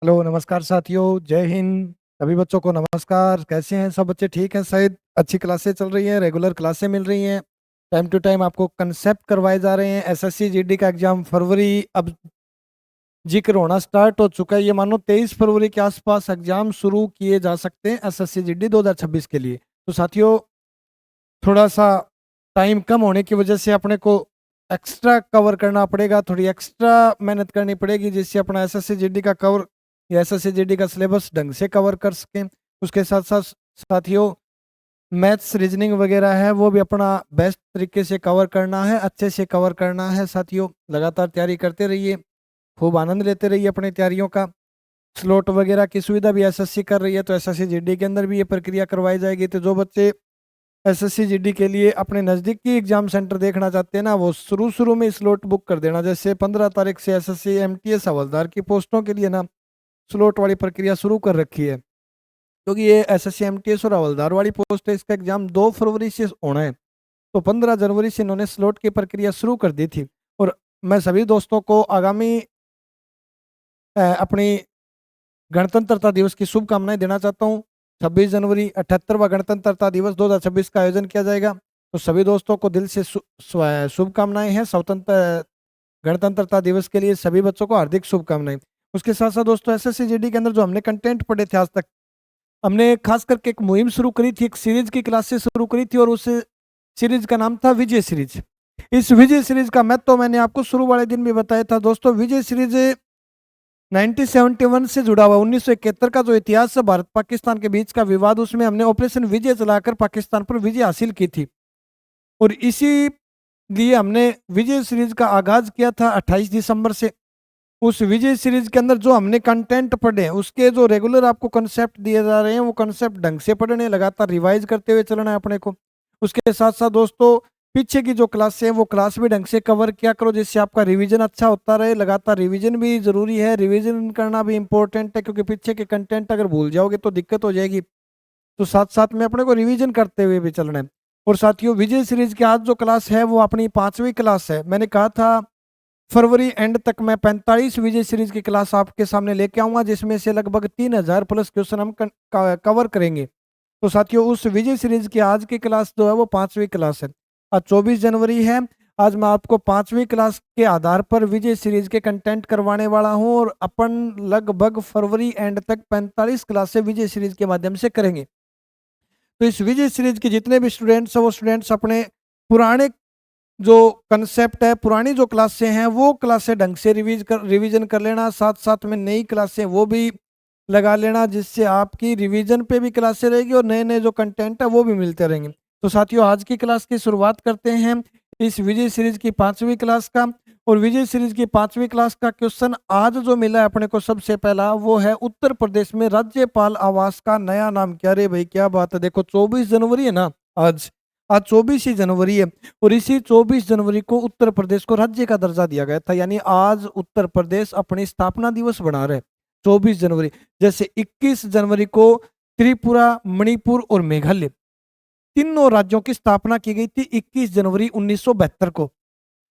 Hello, नमस्कार साथियों, जय हिंद। सभी बच्चों को नमस्कार। कैसे हैं सब बच्चे? ठीक हैं शायद। अच्छी क्लासें चल रही हैं, रेगुलर क्लासें मिल रही हैं। टाइम टू टाइम आपको कंसेप्ट करवाए जा रहे हैं। एसएससी जीडी का एग्जाम फरवरी अब जिक्र होना स्टार्ट हो चुका है। ये मानो 23 फरवरी के आसपास एग्जाम शुरू किए जा सकते हैं एसएससी जीडी 2026 के लिए। तो साथियों, थोड़ा सा टाइम कम होने की वजह से अपने को एक्स्ट्रा कवर करना पड़ेगा, थोड़ी एक्स्ट्रा मेहनत करनी पड़ेगी, जिससे अपना एसएससी जीडी का कवर या एसएससी जीडी का सिलेबस ढंग से कवर कर सकें। उसके साथ साथ साथियों, मैथ्स रीजनिंग वगैरह है वो भी अपना बेस्ट तरीके से कवर करना है, अच्छे से कवर करना है। साथियों, लगातार तैयारी करते रहिए, खूब आनंद लेते रहिए अपनी तैयारियों का। स्लॉट वगैरह की सुविधा भी एसएससी कर रही है, तो एसएससी जीडी के अंदर भी ये प्रक्रिया करवाई जाएगी। तो जो बच्चे एसएससी जीडी के लिए अपने नज़दीकी एग्जाम सेंटर देखना चाहते हैं ना, वो शुरू शुरू में स्लॉट बुक कर देना। जैसे 15 तारीख से एसएससी एमटीएस हवलदार की पोस्टों के लिए ना स्लॉट वाली प्रक्रिया शुरू कर रखी है, क्योंकि ये एसएससी एमटीएस और हवलदार वाली पोस्ट है। इसका एग्जाम 2 फरवरी से होना है, तो 15 जनवरी से इन्होंने स्लॉट की प्रक्रिया शुरू कर दी थी। और मैं सभी दोस्तों को आगामी अपनी गणतंत्रता दिवस की शुभकामनाएं देना चाहता हूँ। 26 जनवरी 78वां गणतंत्रता दिवस 2026 का आयोजन किया जाएगा। तो सभी दोस्तों को दिल से शुभकामनाएं हैं स्वतंत्र गणतंत्रता दिवस के लिए। सभी बच्चों को हार्दिक शुभकामनाएं। उसके साथ साथ दोस्तों, एसएससी जीडी के अंदर जो हमने कंटेंट पढ़े थे आज तक, हमने खास करके एक मुहिम शुरू करी थी, एक सीरीज की क्लासेस शुरू करी थी, और उस सीरीज का नाम था विजय सीरीज। इस विजय सीरीज का मैं तो मैंने आपको शुरू वाले दिन भी बताया था दोस्तों। विजय सीरीज 1971 से जुड़ा हुआ 1971 का जो इतिहास है भारत पाकिस्तान के बीच का विवाद, उसमें हमने ऑपरेशन विजय चलाकर पाकिस्तान पर विजय हासिल की थी। और इसी लिए हमने विजय सीरीज का आगाज किया था 28 दिसंबर से। उस विजय सीरीज के अंदर जो हमने कंटेंट पढ़े, उसके जो रेगुलर आपको कंसेप्ट दिए जा रहे हैं, वो कंसेप्ट ढंग से पढ़ने, लगातार रिवाइज करते हुए चलना है अपने को। उसके साथ साथ दोस्तों, पीछे की जो क्लास है वो क्लास भी ढंग से कवर किया करो, जिससे आपका रिवीजन अच्छा होता रहे। लगातार रिवीजन भी जरूरी है, रिवीजन करना भी इंपॉर्टेंट है, क्योंकि पीछे के कंटेंट अगर भूल जाओगे तो दिक्कत हो जाएगी। तो साथ साथ में अपने को रिवीजन करते हुए भी चलना है। और साथियों, विजय सीरीज की आज जो क्लास है वो अपनी 5वीं क्लास है। मैंने कहा था फरवरी एंड तक मैं 45 विजय सीरीज की क्लास आपके सामने लेके आऊंगा, जिसमें से लगभग 3000 प्लस क्वेश्चन हम कवर करेंगे। तो साथियों, उस विजय सीरीज की आज की क्लास जो है वो 5वीं क्लास है। आज 24 जनवरी है। आज मैं आपको 5वीं क्लास के आधार पर विजय सीरीज के कंटेंट करवाने वाला हूं, और अपन लगभग फरवरी एंड तक 45 क्लासें विजय सीरीज के माध्यम से करेंगे। तो इस विजय सीरीज के जितने भी स्टूडेंट्स हैं, वो स्टूडेंट्स अपने पुराने जो कंसेप्ट है, पुरानी जो क्लासें हैं, वो क्लासें ढंग से रिवीजन कर लेना। साथ साथ में नई क्लासें वो भी लगा लेना, जिससे आपकी रिवीजन पे भी क्लासें रहेगी और नए नए जो कंटेंट है वो भी मिलते रहेंगे। तो साथियों, आज की क्लास की शुरुआत करते हैं इस विजय सीरीज की 5वीं क्लास का। और विजय सीरीज की 5वीं क्लास का क्वेश्चन आज जो मिला है अपने को, सबसे पहला वो है, उत्तर प्रदेश में राज्यपाल आवास का नया नाम क्या? रे भाई, क्या बात है! देखो, 24 जनवरी है ना आज। आज 24 ही जनवरी है, और इसी 24 जनवरी को उत्तर प्रदेश को राज्य का दर्जा दिया गया था। यानी आज उत्तर प्रदेश अपनी स्थापना दिवस बना रहे 24 जनवरी। जैसे 21 जनवरी को त्रिपुरा, मणिपुर और मेघालय, तीनों राज्यों की स्थापना की गई थी 21 जनवरी 1972 को।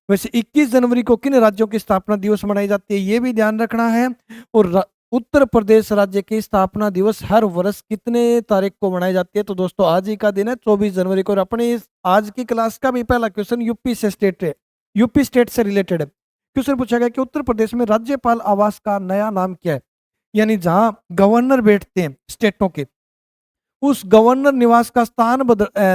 वैसे 21 जनवरी को किन राज्यों की स्थापना दिवस मनाई जाती है, ये भी ध्यान रखना है। और उत्तर प्रदेश राज्य की स्थापना दिवस हर वर्ष कितने तारीख को मनाई जाती है? तो दोस्तों, आज ही का दिन है, 24 जनवरी को। और अपने इस आज की क्लास का भी पहला क्वेश्चन यूपी से स्टेट है, यूपी स्टेट से रिलेटेड है। क्वेश्चन पूछा गया कि उत्तर प्रदेश में राज्यपाल आवास का नया नाम क्या है? यानी जहां गवर्नर बैठते हैं स्टेटों के, उस गवर्नर निवास का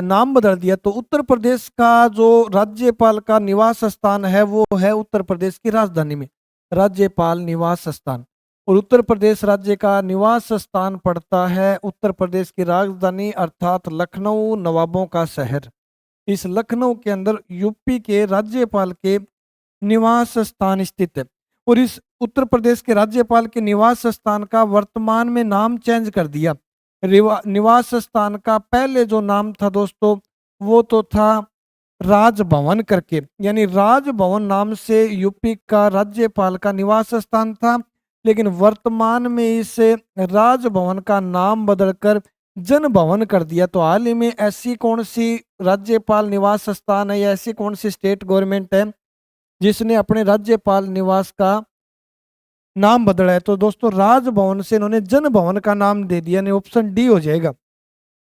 नाम बदल दिया। तो उत्तर प्रदेश का जो राज्यपाल का निवास स्थान है वो है उत्तर प्रदेश की राजधानी में, राज्यपाल निवास स्थान। और उत्तर प्रदेश राज्य का निवास स्थान पड़ता है उत्तर प्रदेश की राजधानी अर्थात लखनऊ, नवाबों का शहर। इस लखनऊ के अंदर यूपी के राज्यपाल के निवास स्थान स्थित है। और इस उत्तर प्रदेश के राज्यपाल के निवास स्थान का वर्तमान में नाम चेंज कर दिया। निवास स्थान का पहले जो नाम था दोस्तों, वो तो था राजभवन करके, यानी राजभवन नाम से यूपी का राज्यपाल का निवास स्थान था। लेकिन वर्तमान में इस राजभवन का नाम बदलकर जन भवन कर दिया। तो हाल ही में ऐसी कौन सी राज्यपाल निवास स्थान है, या ऐसी कौन सी स्टेट गवर्नमेंट है जिसने अपने राज्यपाल निवास का नाम बदला है, तो दोस्तों राजभवन से इन्होंने जन भवन का नाम दे दिया, यानी ऑप्शन डी हो जाएगा।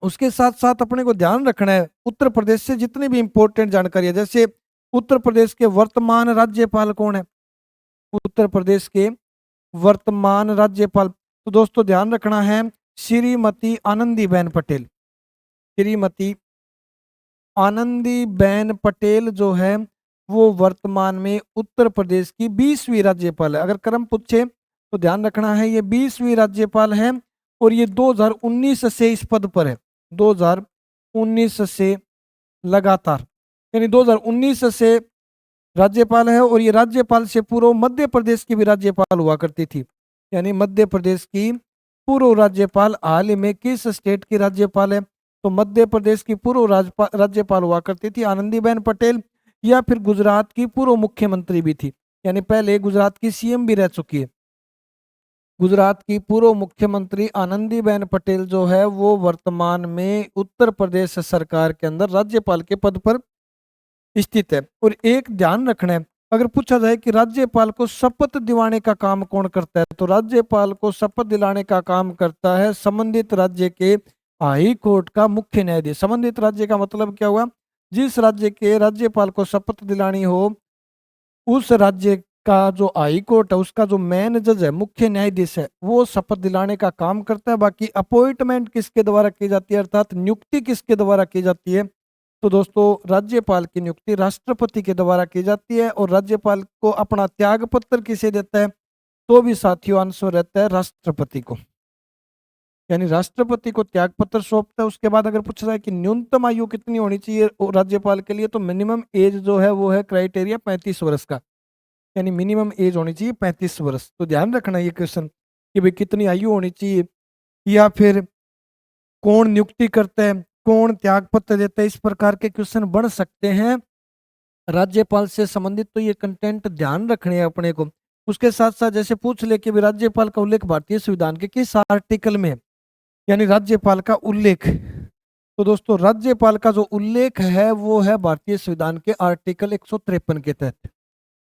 उसके साथ साथ अपने को ध्यान रखना है उत्तर प्रदेश से जितनी भी इंपॉर्टेंट जानकारी है, जैसे उत्तर प्रदेश के वर्तमान राज्यपाल कौन है, उत्तर प्रदेश के वर्तमान राज्यपाल, तो दोस्तों ध्यान रखना है श्रीमती आनंदीबेन पटेल। श्रीमती आनंदीबेन पटेल जो है वो वर्तमान में उत्तर प्रदेश की 20वीं राज्यपाल है। अगर क्रम पूछे तो ध्यान रखना है ये 20वीं राज्यपाल है और ये 2019 से इस पद पर है, 2019 से लगातार, यानी 2019 से राज्यपाल है। और ये राज्यपाल से पूर्व मध्य प्रदेश की भी राज्यपाल हुआ करती थी, यानी मध्य प्रदेश की पूर्व राज्यपाल हाल ही में किस स्टेट की राज्यपाल है, तो मध्य प्रदेश की पूर्व राज्यपाल हुआ करती थी आनंदीबेन पटेल, या फिर गुजरात की पूर्व मुख्यमंत्री भी थी, यानी पहले गुजरात की सीएम भी रह चुकी है। गुजरात की पूर्व मुख्यमंत्री आनंदीबेन पटेल जो है वो वर्तमान में उत्तर प्रदेश सरकार के अंदर राज्यपाल के पद पर स्थित है। और एक ध्यान रखना है, अगर पूछा जाए कि राज्यपाल को शपथ दिलाने का काम कौन करता है, तो राज्यपाल को शपथ दिलाने का काम करता है संबंधित राज्य के हाई कोर्ट का मुख्य न्यायाधीश। संबंधित राज्य का मतलब क्या हुआ, जिस राज्य के राज्यपाल को शपथ दिलानी हो उस राज्य का जो हाई कोर्ट है उसका जो मेन जज है, मुख्य न्यायाधीश है, वो शपथ दिलाने का काम करता है। बाकी अपॉइंटमेंट किसके द्वारा की जाती है, अर्थात नियुक्ति किसके द्वारा की जाती है, तो दोस्तों राज्यपाल की नियुक्ति राष्ट्रपति के द्वारा की जाती है। और राज्यपाल को अपना त्याग पत्र किसे देता है, तो भी साथियों आंसर रहता है राष्ट्रपति को, यानी राष्ट्रपति को त्याग पत्र सौंपता है। उसके बाद अगर पूछा जाए कि न्यूनतम आयु कितनी होनी चाहिए राज्यपाल के लिए, तो मिनिमम एज जो है वो है क्राइटेरिया 35 वर्ष का, यानी मिनिमम एज होनी चाहिए 35 वर्ष। तो ध्यान रखना ये क्वेश्चन कि भाई कितनी आयु होनी चाहिए, या फिर कौन नियुक्ति करता है, कौन त्याग पत्र देता है, इस प्रकार के क्वेश्चन बन सकते हैं राज्यपाल से संबंधित। तो ये कंटेंट ध्यान रखने हैं अपने को। उसके साथ साथ जैसे पूछ ले कि भी राज्यपाल का उल्लेख भारतीय संविधान के किस आर्टिकल में है, यानी राज्यपाल का उल्लेख, तो दोस्तों राज्यपाल का जो उल्लेख है वो है भारतीय संविधान के आर्टिकल 153 के तहत।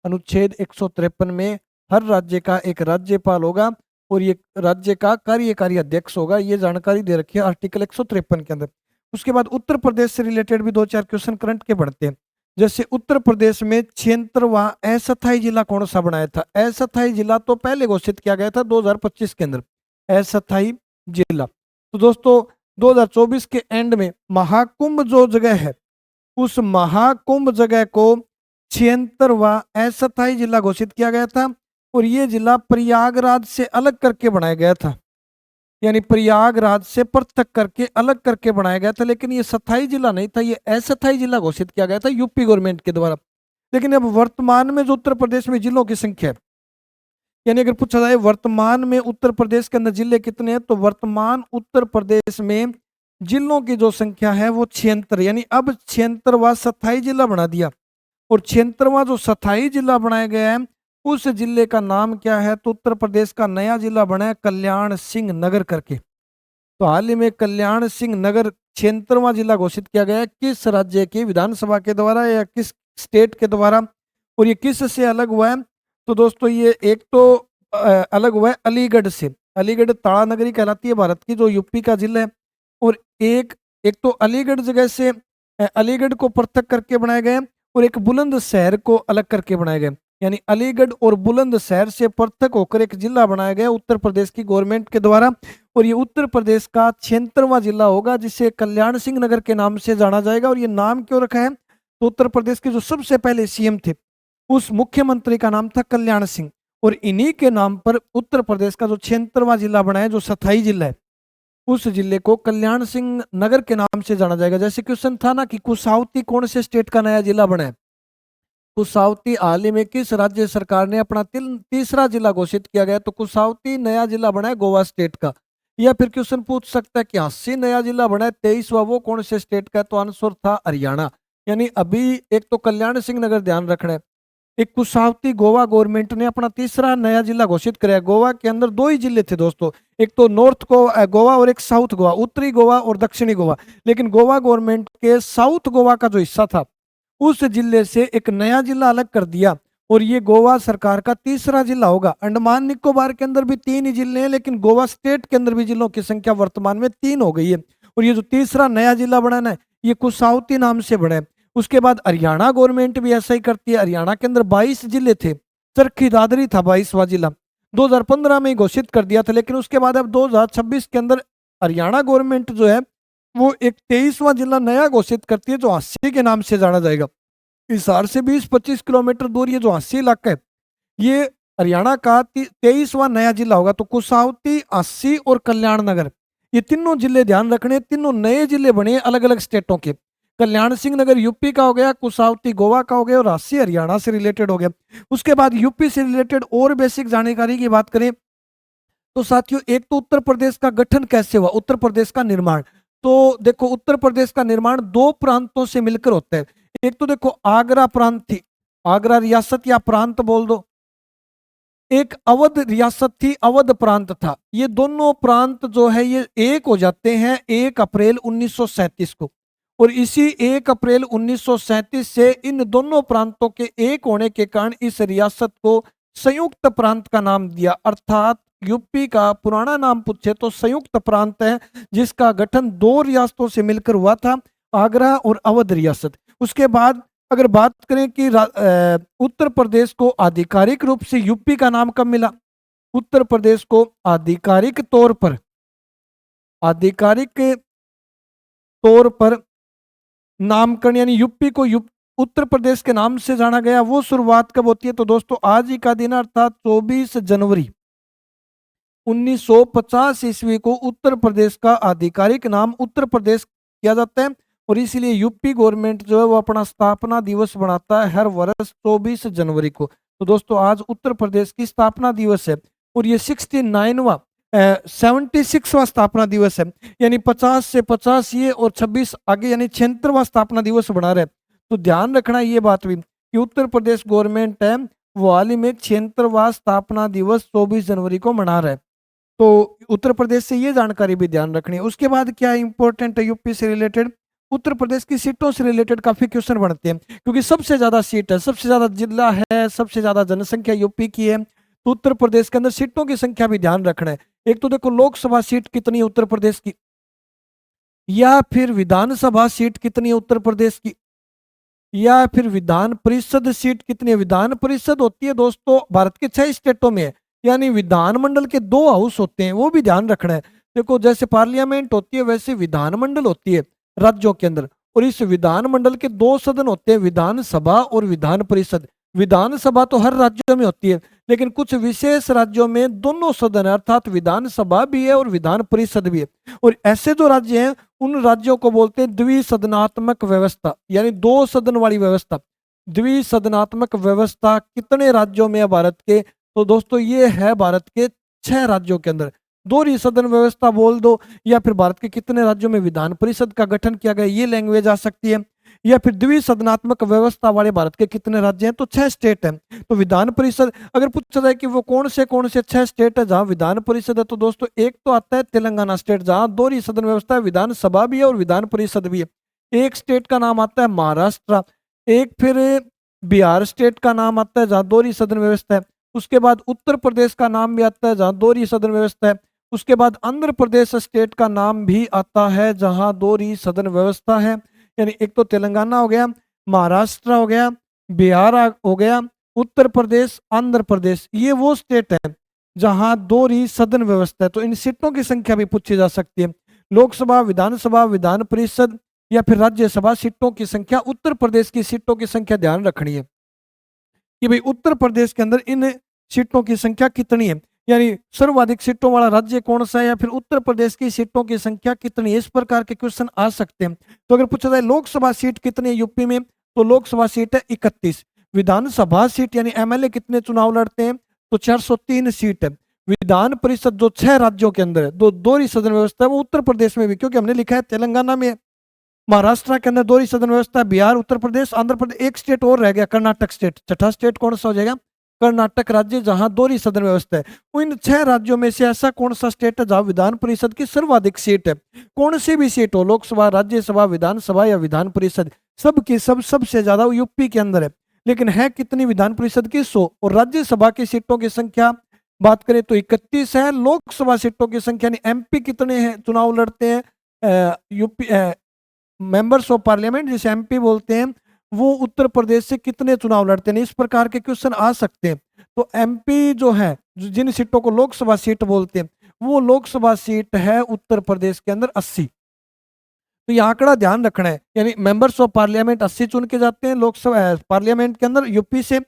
अनुच्छेद 153 में हर राज्य का एक राज्यपाल होगा और ये राज्य का कार्यकारी अध्यक्ष होगा, ये जानकारी दे रखी है आर्टिकल 153 के अंदर। उसके बाद उत्तर प्रदेश से रिलेटेड भी 2-4 क्वेश्चन करंट के बढ़ते हैं। जैसे उत्तर प्रदेश में 76वां अस्थायी जिला कौन सा बनाया था, अस्थायी जिला तो पहले घोषित किया गया था 2025 के अंदर, अस्थायी जिला। तो दोस्तों 2024 के एंड में महाकुंभ जो जगह है उस महाकुंभ जगह को 76वां अस्थायी जिला घोषित किया गया था और ये जिला प्रयागराज से अलग करके बनाया गया था, यानी प्रयागराज से पृथक करके अलग करके बनाया गया था। लेकिन ये स्थायी जिला नहीं था, ये अस्थायी जिला घोषित किया गया था यूपी गवर्नमेंट के द्वारा। लेकिन अब वर्तमान में जो उत्तर प्रदेश में जिलों की संख्या है, यानी अगर पूछा जाए वर्तमान में उत्तर प्रदेश के अंदर जिले कितने हैं, तो वर्तमान उत्तर प्रदेश में जिलों की जो संख्या है वो 76, यानी अब 76वां स्थायी जिला बना दिया। और 76वां जो स्थायी जिला बनाया गया है उस जिले का नाम क्या है, तो उत्तर प्रदेश का नया जिला बना है कल्याण सिंह नगर करके। तो हाल ही में कल्याण सिंह नगर 76वां जिला घोषित किया गया है, किस राज्य की विधानसभा के द्वारा या किस स्टेट के द्वारा, और ये किस से अलग हुआ है, तो दोस्तों ये एक तो अलग हुआ है अलीगढ़ से। अलीगढ़ ताड़ा नगरी कहलाती है भारत की जो यूपी का जिला है, और एक तो अलीगढ़ जगह से अलीगढ़ को पृथक करके बनाया गया और एक बुलंदशहर को अलग करके बनाया गया, यानी अलीगढ़ और बुलंदशहर से पृथक होकर एक जिला बनाया गया उत्तर प्रदेश की गवर्नमेंट के द्वारा। और ये उत्तर प्रदेश का 76वां जिला होगा जिसे कल्याण सिंह नगर के नाम से जाना जाएगा। और ये नाम क्यों रखा है, तो उत्तर प्रदेश के जो सबसे पहले सीएम थे उस मुख्यमंत्री का नाम था कल्याण सिंह, और इन्हीं के नाम पर उत्तर प्रदेश का जो 76वां जिला बना है जो स्थायी जिला है उस जिले को कल्याण सिंह नगर के नाम से जाना जाएगा। जैसे क्वेश्चन था ना कि कुसावती कौन से स्टेट का नया जिला बना है, कुसावती हाल ही में किस राज्य सरकार ने अपना तीसरा जिला घोषित किया गया, तो कुसावती नया जिला बना है गोवा स्टेट का। या फिर क्वेश्चन पूछ सकता है कि अस्सी नया जिला बना है 23वां, वो कौन से स्टेट का, तो आंसर था हरियाणा। यानी अभी एक तो कल्याण सिंह नगर ध्यान रखना है, एक कुसावती गोवा गवर्नमेंट ने अपना तीसरा नया जिला घोषित कराया। गोवा के अंदर दो ही जिले थे दोस्तों, एक तो नॉर्थ गोवा और एक साउथ गोवा, उत्तरी गोवा और दक्षिणी गोवा। लेकिन गोवा गवर्नमेंट के साउथ गोवा का जो हिस्सा था उस जिले से एक नया जिला अलग कर दिया और ये गोवा सरकार का तीसरा जिला होगा। अंडमान निकोबार के अंदर भी 3 ही जिले हैं, लेकिन गोवा स्टेट के अंदर भी जिलों की संख्या वर्तमान में 3 हो गई है। और ये जो तीसरा नया जिला बना है, ये कुसाउती नाम से बना है। उसके बाद हरियाणा गवर्नमेंट भी ऐसा ही करती है। हरियाणा के अंदर 22 जिले थे, चरखी दादरी था 22वां जिला, 2015 में ही घोषित कर दिया था। लेकिन उसके बाद अब 2026 के अंदर हरियाणा गवर्नमेंट जो है वो एक 23वां जिला नया घोषित करती है, जो हांसी के नाम से जाना जाएगा। हिसार से 20-25 किलोमीटर दूर ये जो हांसी इलाका है, ये हरियाणा का 23वां नया जिला होगा। तो कुसाउती, हांसी और कल्याण नगर, ये तीनों जिले ध्यान रखने, तीनों नए जिले बने अलग अलग स्टेटों के। कल्याण सिंह नगर यूपी का हो गया, कुसाउती गोवा का हो गया और हांसी हरियाणा से रिलेटेड हो गया। उसके बाद यूपी से रिलेटेड और बेसिक जानकारी की बात करें तो साथियों, एक तो उत्तर प्रदेश का गठन कैसे हुआ, उत्तर प्रदेश का निर्माण। तो देखो, उत्तर प्रदेश का निर्माण 2 प्रांतों से मिलकर होता है। एक तो देखो आगरा प्रांत थी, आगरा रियासत या प्रांत बोल दो। एक अवध रियासत थी, अवध प्रांत था। ये दोनों प्रांत जो है ये एक हो जाते हैं 1 अप्रैल 1937 को। और इसी 1 अप्रैल 1937 से इन दोनों प्रांतों के एक होने के कारण इस रियासत को संयुक्त प्रांत का नाम दिया। अर्थात यूपी का पुराना नाम पूछे तो संयुक्त प्रांत है, जिसका गठन 2 रियासतों से मिलकर हुआ था, आगरा और अवध रियासत। उसके बाद अगर बात करें कि उत्तर प्रदेश को आधिकारिक रूप से यूपी का नाम कब मिला, उत्तर प्रदेश को आधिकारिक तौर पर नामकरण यानी यूपी को उत्तर प्रदेश के नाम से जाना गया, वो शुरुआत कब होती है? तो दोस्तों आज ही का दिन अर्थात 24 जनवरी 1950 ईस्वी को उत्तर प्रदेश का आधिकारिक नाम उत्तर प्रदेश किया जाता है। और इसीलिए यूपी गवर्नमेंट जो है वो अपना स्थापना दिवस बनाता है हर वर्ष 24 जनवरी को। तो दोस्तों आज उत्तर प्रदेश की स्थापना दिवस है और ये 76वां स्थापना दिवस है। यानी 50 से 50 ये और 26 आगे यानी 76वां स्थापना दिवस बना रहे। तो ध्यान रखना ये बात भी कि उत्तर प्रदेश गवर्नमेंट है वो हाल ही में 76वां स्थापना दिवस 24 जनवरी को मना रहा है। तो उत्तर प्रदेश से ये जानकारी भी ध्यान रखनी है। उसके बाद क्या इंपॉर्टेंट है यूपी से रिलेटेड, उत्तर प्रदेश की सीटों से रिलेटेड काफी क्वेश्चन बनते हैं, क्योंकि सबसे ज्यादा सीट है, सबसे ज्यादा जिला है, सबसे ज्यादा जनसंख्या यूपी की है। तो उत्तर प्रदेश के अंदर सीटों की संख्या भी ध्यान रखना है। एक तो देखो लोकसभा सीट कितनी है उत्तर प्रदेश की, या फिर विधानसभा सीट कितनी है उत्तर प्रदेश की, या फिर विधान परिषद सीट कितनी है। विधान परिषद होती है दोस्तों भारत के 6 स्टेटों में है, यानी विधानमंडल के 2 हाउस होते हैं, वो भी ध्यान रखना है। देखो जैसे पार्लियामेंट होती है वैसे विधानमंडल होती है राज्यों के अंदर, और इस विधानमंडल के 2 सदन होते हैं, विधानसभा और विधान परिषद। विधानसभा तो हर राज्यों में होती है, लेकिन कुछ विशेष राज्यों में दोनों सदन है, अर्थात विधानसभा भी है और विधान परिषद भी है। और ऐसे जो राज्य हैं उन राज्यों को बोलते हैं द्विसदनात्मक व्यवस्था, यानी 2 सदन वाली व्यवस्था। द्विसदनात्मक व्यवस्था कितने राज्यों में है भारत के? तो दोस्तों ये है भारत के 6 राज्यों के अंदर। दोहरी सदन व्यवस्था बोल दो, या फिर भारत के कितने राज्यों में विधान परिषद का गठन किया गया, ये लैंग्वेज आ सकती है। या फिर द्विसदनात्मक व्यवस्था वाले भारत के कितने राज्य हैं? तो 6 स्टेट हैं। तो विधान परिषद अगर पूछा जाए कि वो कौन से 6 स्टेट है जहां विधान परिषद है, तो दोस्तों एक तो आता है तेलंगाना स्टेट, जहां दोहरी सदन व्यवस्था है, विधानसभा भी है और विधान परिषद भी है। एक स्टेट का नाम आता है महाराष्ट्र, एक फिर बिहार स्टेट का नाम आता है जहां दोहरी सदन व्यवस्था है। उसके बाद उत्तर प्रदेश का नाम भी आता है जहां दोहरी सदन व्यवस्था है। उसके बाद आंध्र प्रदेश स्टेट का नाम भी आता है जहां दोहरी सदन व्यवस्था है। यानी एक तो तेलंगाना हो गया, महाराष्ट्र हो गया, बिहार हो गया, उत्तर प्रदेश, आंध्र प्रदेश, ये वो स्टेट है जहां दोहरी सदन व्यवस्था है। तो इन सीटों की संख्या भी पूछी जा सकती है। लोकसभा, विधानसभा, विधान परिषद या फिर राज्यसभा सीटों की संख्या, उत्तर प्रदेश की सीटों की संख्या ध्यान रखनी है कि भाई उत्तर प्रदेश के अंदर इन सीटों की संख्या कितनी है, यानी सर्वाधिक सीटों वाला राज्य कौन सा है, या फिर उत्तर प्रदेश की सीटों की संख्या कितनी है। इस प्रकार के क्वेश्चन आ सकते हैं। तो अगर पूछा जाए लोकसभा सीट कितनी है यूपी में, तो लोकसभा सीट है 31। विधानसभा सीट यानी एमएलए कितने चुनाव लड़ते हैं, तो 403 सीट है। विधान परिषद जो 6 राज्यों के अंदर है, दो दोहरी सदन व्यवस्था है, वो उत्तर प्रदेश में भी, क्योंकि हमने लिखा है तेलंगाना में, महाराष्ट्र के अंदर दोहरी सदन व्यवस्था, बिहार, उत्तर प्रदेश, आंध्र प्रदेश, एक स्टेट और रह गया कर्नाटक स्टेट। छठा स्टेट कौन सा हो जाएगा? कर्नाटक राज्य, जहां दोहरी सदन व्यवस्था है। इन 6 राज्यों में से ऐसा कौन सा स्टेट है जहां विधान परिषद की सर्वाधिक सीट है? कौन सी भी सीट हो, लोकसभा, राज्यसभा, विधानसभा या विधान परिषद, सबकी सबसे ज्यादा यूपी के अंदर है। लेकिन है कितनी विधान परिषद की? 100। और राज्यसभा की सीटों की संख्या बात करें तो 31 है। लोकसभा सीटों की संख्या यानी एमपी कितने हैं चुनाव लड़ते हैं, यूपी मेंबर्स ऑफ पार्लियामेंट जिसे एमपी बोलते हैं, वो उत्तर प्रदेश से कितने चुनाव लड़ते हैं? इस प्रकार के क्वेश्चन आ सकते हैं। तो एमपी जो है, जिन सीटों को लोकसभा सीट बोलते हैं, वो लोकसभा सीट है उत्तर प्रदेश के अंदर 80। तो ये आंकड़ा ध्यान रखना है, यानी मेंबर्स ऑफ पार्लियामेंट 80 चुन के जाते हैं लोकसभा पार्लियामेंट के अंदर यूपी से।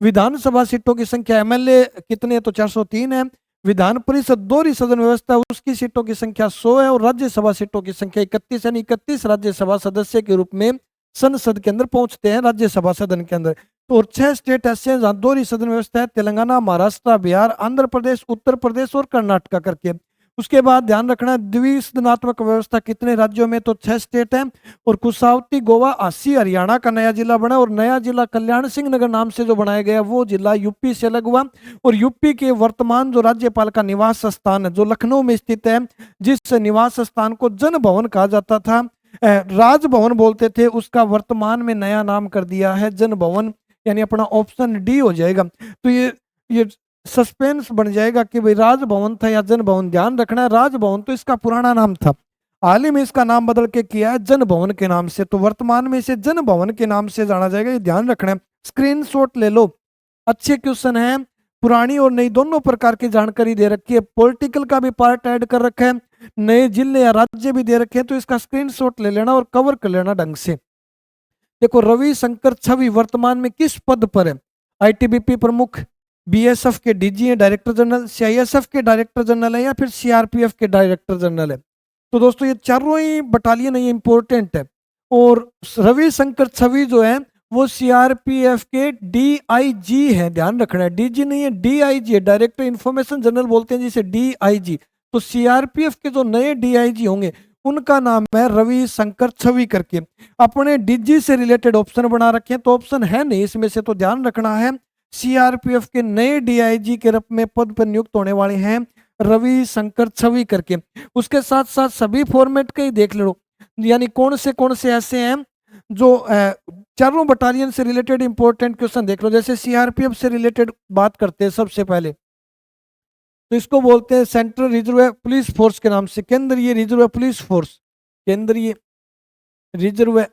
विधानसभा सीटों की संख्या एमएलए कितने हैं? तो 403 है। विधान परिषद दोहरी सदन व्यवस्था उसकी सीटों की संख्या 100 है। और राज्यसभा सीटों की संख्या 31 यानी 31 राज्यसभा सदस्य के रूप में संसद के अंदर पहुंचते हैं, राज्यसभा सदन के अंदर। तो और 6 स्टेट ऐसे हैं जहां दोहरी सदन व्यवस्था है, तेलंगाना, महाराष्ट्र, बिहार, आंध्र प्रदेश, उत्तर प्रदेश और कर्नाटका करके। उसके बाद ध्यान रखना द्विसदनात्मक व्यवस्था कितने राज्यों में? तो 6 स्टेट है। और कुशावती गोवा अस्सी हरियाणा का नया जिला बना। और नया जिला कल्याण सिंह नगर नाम से जो बनाया गया वो जिला यूपी से अलग हुआ। और यूपी के वर्तमान जो राज्यपाल का निवास स्थान है जो लखनऊ में स्थित है, जिस निवास स्थान को जन भवन कहा जाता था, राजभवन बोलते थे, उसका वर्तमान में नया नाम कर दिया है जन भवन, यानी अपना ऑप्शन डी हो जाएगा। तो ये सस्पेंस बन जाएगा कि भाई राजभवन था या जन भवन। ध्यान रखना है राजभवन तो इसका पुराना नाम था, हाल ही में इसका नाम बदल के किया है जन भवन के नाम से। तो वर्तमान में इसे जन भवन के नाम से जाना जाएगा, ये ध्यान रखना है। स्क्रीनशॉट ले लो, अच्छे क्वेश्चन हैं, पुरानी और नई दोनों प्रकार की जानकारी दे रखी है। पॉलिटिकल का भी पार्ट ऐड कर रखा है, नए जिले या राज्य भी दे रखे हैं, तो इसका स्क्रीनशॉट ले लेना और कवर कर लेना ढंग से। देखो रविशंकर छवि वर्तमान में किस पद पर है? आईटीबीपी प्रमुख, बीएसएफ के डीजी हैं, डायरेक्टर जनरल, सीआईएसएफ के डायरेक्टर जनरल है, या फिर सीआरपीएफ के डायरेक्टर जनरल है। तो दोस्तों ये चारों ही बटालियन ये इंपॉर्टेंट है। और रविशंकर छवि जो है वो सीआरपीएफ के डीआईजी है, ध्यान रखना है, डीजी नहीं है, डीआईजी है, डायरेक्टर इंफॉर्मेशन जनरल बोलते हैं जिसे डीआईजी। तो सीआरपीएफ के जो नए डीआईजी होंगे उनका नाम है रविशंकर छवि करके। अपने डीजी से रिलेटेड ऑप्शन बना रखे हैं, तो ऑप्शन है नहीं इसमें से, तो ध्यान रखना है सीआरपीएफ के नए डीआईजी के रूप में पद पर नियुक्त होने वाले हैं रविशंकर छवि करके। उसके साथ साथ सभी फॉर्मेट के ही देख लो, यानी कौन से ऐसे हैं जो चारों बटालियन से रिलेटेड इंपॉर्टेंट क्वेश्चन देख लो। जैसे सीआरपीएफ से रिलेटेड बात करते हैं सबसे पहले, तो इसको बोलते हैं सेंट्रल रिजर्व पुलिस फोर्स के नाम से, केंद्रीय रिजर्व पुलिस फोर्स, केंद्रीय रिजर्व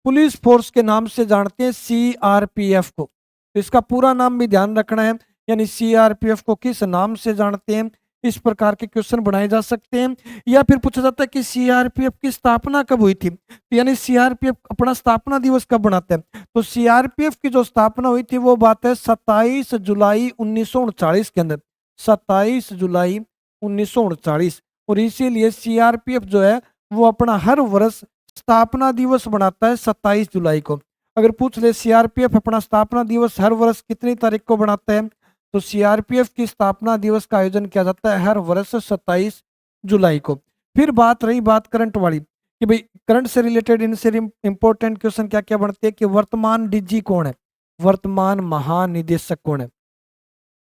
पुलिस फोर्स के नाम से जानते हैं सीआरपीएफ को। तो इसका पूरा नाम भी ध्यान रखना है, यानी सीआरपीएफ को किस नाम से जानते हैं, इस प्रकार के क्वेश्चन बनाए जा सकते हैं। या फिर पूछा जाता है कि सीआरपीएफ की स्थापना कब हुई थी, तो यानी सीआरपीएफ अपना स्थापना दिवस कब बनाता है। तो सीआरपीएफ की जो स्थापना हुई थी वो बात है 27 जुलाई 1939 के अंदर, 27 जुलाई 1939। और इसीलिए सीआरपीएफ जो है वो अपना हर वर्ष स्थापना दिवस बनाता है 27 जुलाई को। अगर पूछ ले सीआरपीएफ अपना स्थापना दिवस हर वर्ष कितनी तारीख को बनाता है, तो सीआरपीएफ की स्थापना दिवस का आयोजन किया जाता है हर वर्ष 27 जुलाई को। फिर बात रही बात करंट वाली कि भाई करंट से रिलेटेड इनसे इंपॉर्टेंट क्वेश्चन क्या क्या बनते हैं कि वर्तमान डीजी कौन है, वर्तमान महानिदेशक कौन है,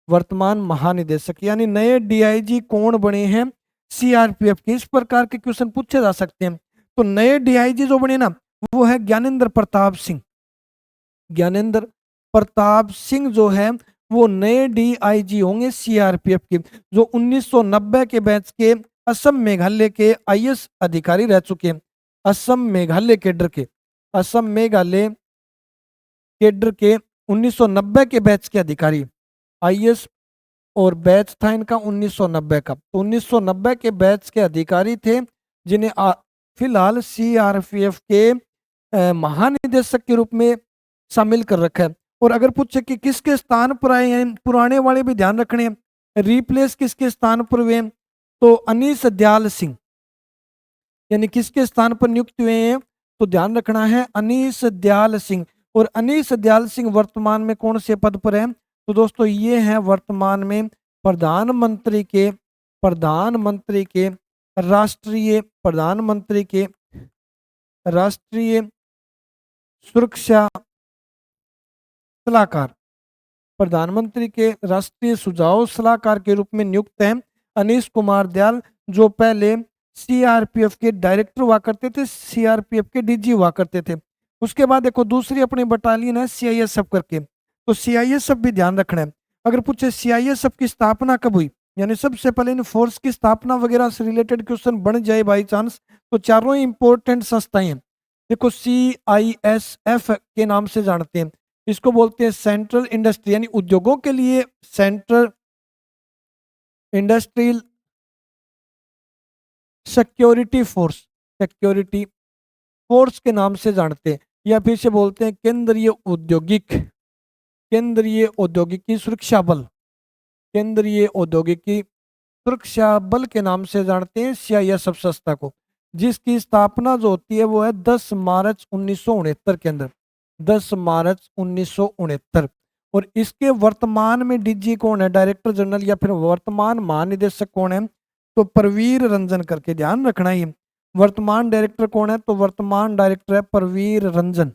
वर्तमान महानिदेशक यानी नए डीआईजी कौन बने हैं सीआरपीएफ के, इस प्रकार के क्वेश्चन पूछे जा सकते हैं। तो नए डीआईजी जो बने ना वो है ज्ञानेंद्र प्रताप सिंह, ज्ञानेंद्र प्रताप सिंह जो है वो नए डीआईजी होंगे सीआरपीएफ के, जो 1990 के बैच के असम मेघालय के आईएएस अधिकारी रह चुके हैं। असम मेघालय केडर के, असम मेघालय केडर के 1990 के बैच के अधिकारी, आईएएस और बैच था इनका 1990 का। तो 1990 के बैच के अधिकारी थे जिन्हें फिलहाल सीआरपीएफ के महानिदेशक के रूप में शामिल कर रखा है। और अगर पूछे कि किसके स्थान पर आए हैं, पुराने वाले भी ध्यान रखने हैं, रिप्लेस किसके स्थान पर हुए, तो अनीस दयाल सिंह, यानी किसके स्थान पर नियुक्त हुए हैं, तो ध्यान रखना है अनीस दयाल सिंह। और अनीस दयाल सिंह वर्तमान में कौन से पद पर है, तो दोस्तों ये है वर्तमान में प्रधानमंत्री के राष्ट्रीय सुरक्षा सलाहकार, प्रधानमंत्री के राष्ट्रीय सुझाव सलाहकार के रूप में नियुक्त हैं अनीश कुमार दयाल, जो पहले सीआरपीएफ के डायरेक्टर हुआ करते थे, सीआरपीएफ के डीजी हुआ करते थे। उसके बाद देखो दूसरी अपनी बटालियन है सीआईएसएफ करके, तो सीआईएसएफ भी ध्यान रखना है। अगर पूछे सीआईएसएफ की स्थापना कब हुई, यानी सबसे पहले इन फोर्स की स्थापना वगैरह से रिलेटेड क्वेश्चन बन जाए बाई चांस, तो चारों इंपॉर्टेंट संस्थाएं हैं। देखो सीआईएसएफ के नाम से जानते हैं, इसको बोलते हैं सेंट्रल इंडस्ट्री, यानी उद्योगों के लिए central industrial security force, security force के नाम से जानते हैं, या फिर से बोलते हैं केंद्रीय औद्योगिकी सुरक्षा बल, केंद्रीय औद्योगिकी सुरक्षा बल के नाम से जानते हैं सीआईएसएफ संस्था को, जिसकी स्थापना जो होती है वो है 10 मार्च 1969 के अंदर, 10 मार्च 1969। और इसके वर्तमान में डीजी कौन है, डायरेक्टर जनरल या फिर वर्तमान महानिदेशक कौन है, तो परवीर रंजन करके ध्यान रखना ही। वर्तमान डायरेक्टर कौन है, तो वर्तमान डायरेक्टर है परवीर रंजन।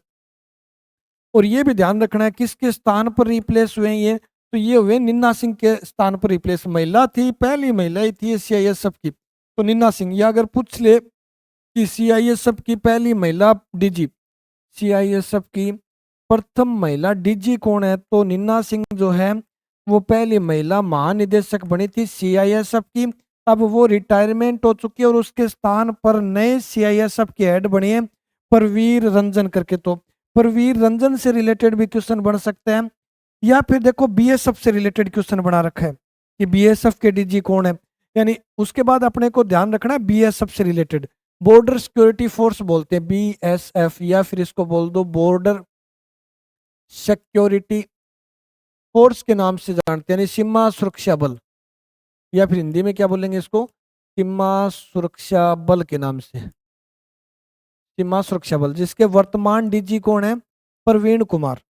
और ये भी ध्यान रखना है किसके स्थान पर रिप्लेस हुए ये, तो ये हुए निन्ना सिंह के स्थान पर रिप्लेस, महिला थी, पहली महिला ही थी सीआईएसएफ की, तो निन्ना सिंह। या अगर पूछ ले कि सीआईएसएफ की पहली महिला डीजी, सीआईएसएफ की प्रथम महिला डीजी कौन है, तो निन्ना सिंह जो है वो पहली महिला महानिदेशक बनी थी सीआईएसएफ की। अब वो रिटायरमेंट हो चुकी है और उसके स्थान पर नए सीआईएसएफ के हेड बने हैं परवीर रंजन करके। तो परवीर रंजन से रिलेटेड भी क्वेश्चन बन सकते हैं। या फिर देखो बीएसएफ से रिलेटेड क्वेश्चन बना रखा है कि बीएसएफ के डीजी कौन है, यानी उसके बाद अपने को ध्यान रखना है बीएसएफ से रिलेटेड बॉर्डर सिक्योरिटी फोर्स बोलते हैं बीएसएफ, या फिर इसको बोल दो बॉर्डर सिक्योरिटी फोर्स के नाम से जानते हैं, यानी सीमा सुरक्षा बल, या फिर हिंदी में क्या बोलेंगे इसको, सीमा सुरक्षा बल के नाम से, सीमा सुरक्षा बल, जिसके वर्तमान डीजी कौन है, प्रवीण कुमार।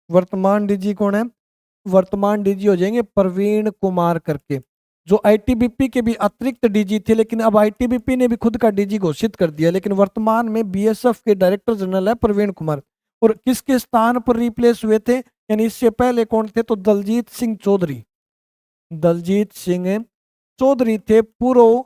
वर्तमान डीजी कौन है, वर्तमान डीजी हो जाएंगे प्रवीण कुमार करके, जो आईटीबीपी के भी अतिरिक्त डीजी थे, लेकिन अब आईटीबीपी ने भी खुद का डीजी घोषित कर दिया, लेकिन वर्तमान में बीएसएफ के डायरेक्टर जनरल है प्रवीण कुमार। और किसके स्थान पर रिप्लेस हुए थे, यानी इससे पहले कौन थे, तो दलजीत सिंह चौधरी, दलजीत सिंह चौधरी थे पूर्व